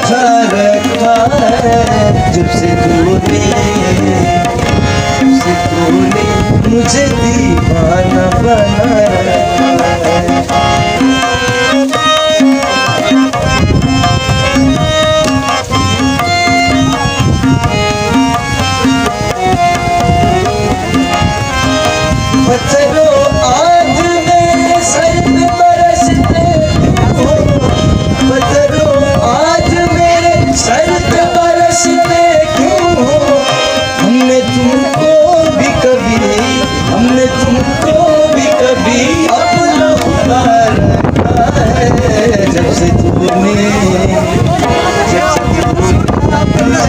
उठा रखा है। जब से तूने मुझे दीवाना बना रखा है। पत्थरों आज मेरे सर पे बरसते हो, पत्थरों आज मेरे सर पे बरसते क्यों हो। हमने तुमको भी अपना खुदा रखा है। जब से तूने अपना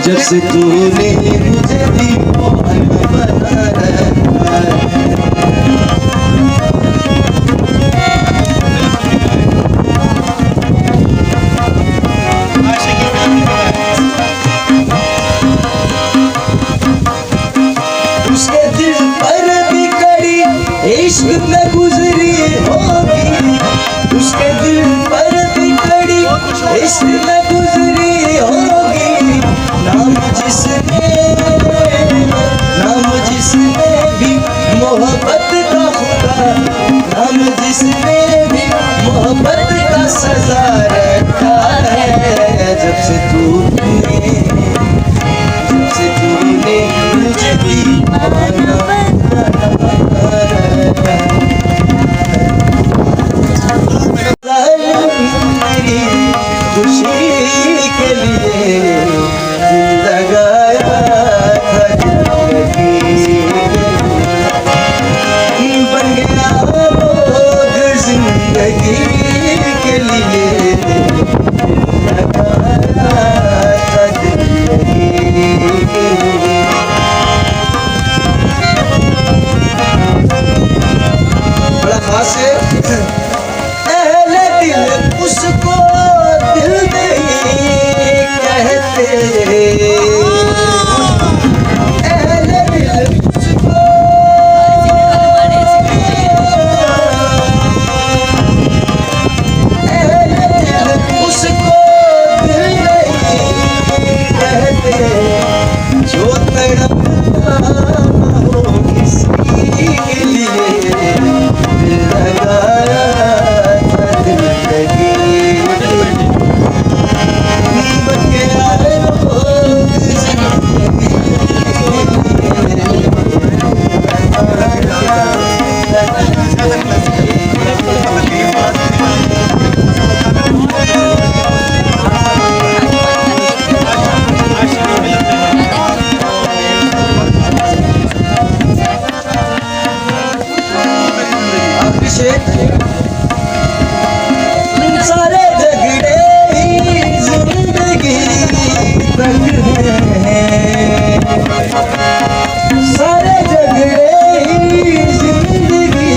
जब से तूने मुझे दीवाना बना रखा है। उसके दिल पर भी कड़ी इश्क में गुजरी होगी, उसके दिल पर भी कड़ी इश्क में गुजरी होगी। नाम जिसने भी मोहब्बत का खुदा, नाम जिसने भी मोहब्बत का सजा रखा है। जब से तूने मुझे दीवाना बना रखा है। मेरी खुशी के लिए लगाया था जिंदगी, बन गया रोग जिंदगी के लिए लगाया था जिंदगी के लिए। बड़ा खास है। अहले दिल उसको दिल नहीं कहते, अहले दिल उसको, अहले दिल उसको दिल नहीं कहते। जो तड़पता हो किसी के लिए, दिल लगाया था जिंदगी बन गया रोग सारे झगड़े ही जिंदगी तक हैं, सारे झगड़े ही जिंदगी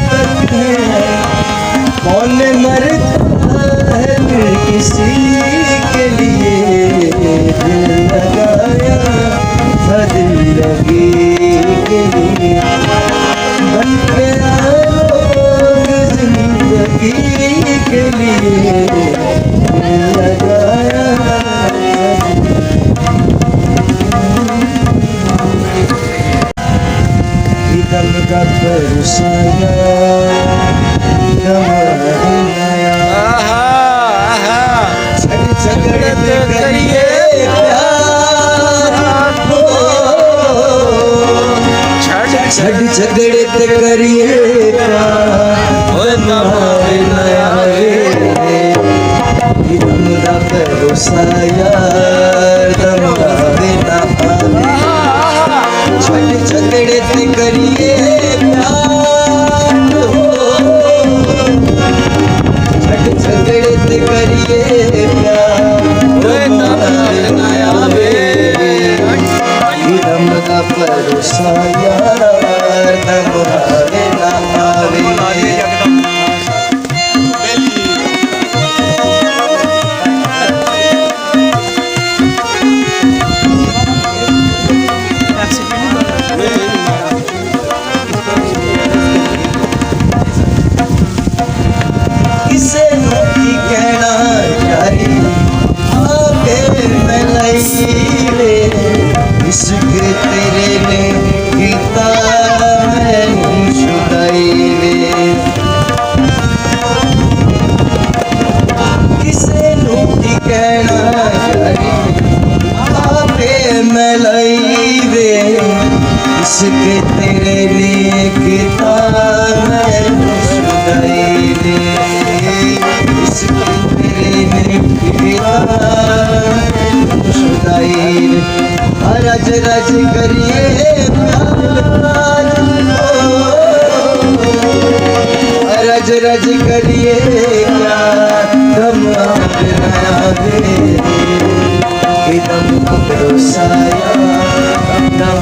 तक हैं। कौन मरता है फिर किसी के लिए, दिल लगाया था जिंदगी के लिए। बन गया रोग जिंदगी के लिए, दिल लगाया था। परुसाया दमड़ाया छड़ झगड़े ते करिए प्यार छड़ झगड़े ते करिए प्यार नमावे नया दमड़ा परुसाया दमड़ावे ना छड़ झगड़े ते करिए प्यार छड़ झगड़े ते करिए प्यार नया दमड़ा परुसाया दमड़ावे ना आवे किसे नोकी कहना यारी आगे मैं लाई रे इश्क तेरे ने गीता मैनू छुड़ाई रे किसे नोकी कहना यारी आगे मैं लाई रे इश्क तेरे ने गीता मैनू छुड़ाई रे रज रज करिए रज रज करिए दम दम परोसाया दम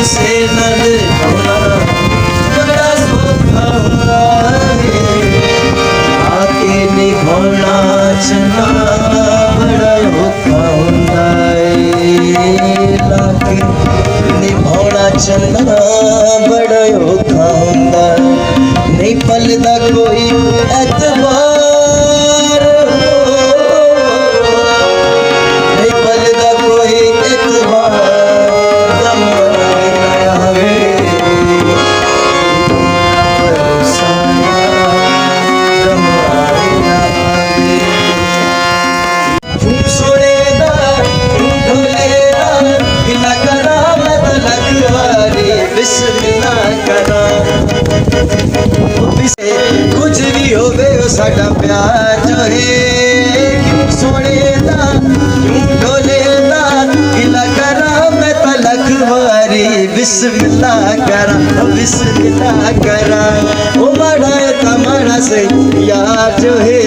से नल बड़ा सोखा आके निभाना चना बड़ा औखा हुंदा लाके निभाना चना बड़ा औखा हुंदा नहीं पलदा कोई एतबार नहीं पलदा कोई एतबार कुछ भी होवे साडा प्यार जो है क्यों सोने दा क्यों ढोले दा गिला करा मैं तलक वारी बिस्मिल्लाह करा ओ माड़ा है तमाड़ा से यार जो है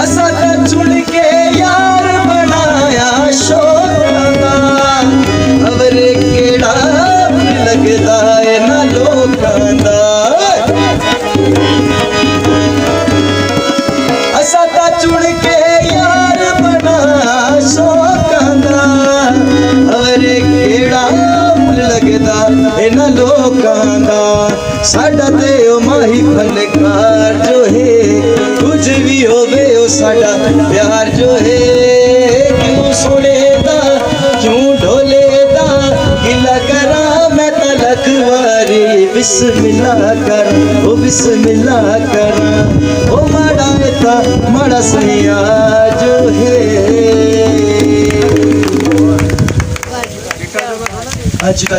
असा चुन के यार बनाया शोरा अवरे केड़ा लगदा है ना लोकां दा असा चुन के यार बना शोकां दा अवरे केड़ा लगदा है ना लोकां दा साडा ते ओ माही फनकार जो है कुछ भी होवे ओ साडा प्यार जो है क्यों सोने दा क्यों ढोले दा गिला करा मैं तलक वारी बिस्मिल्लाह कर ओ बिस्मिल्लाह कर ओ माड़ा ता माड़ा सैया जो है आज का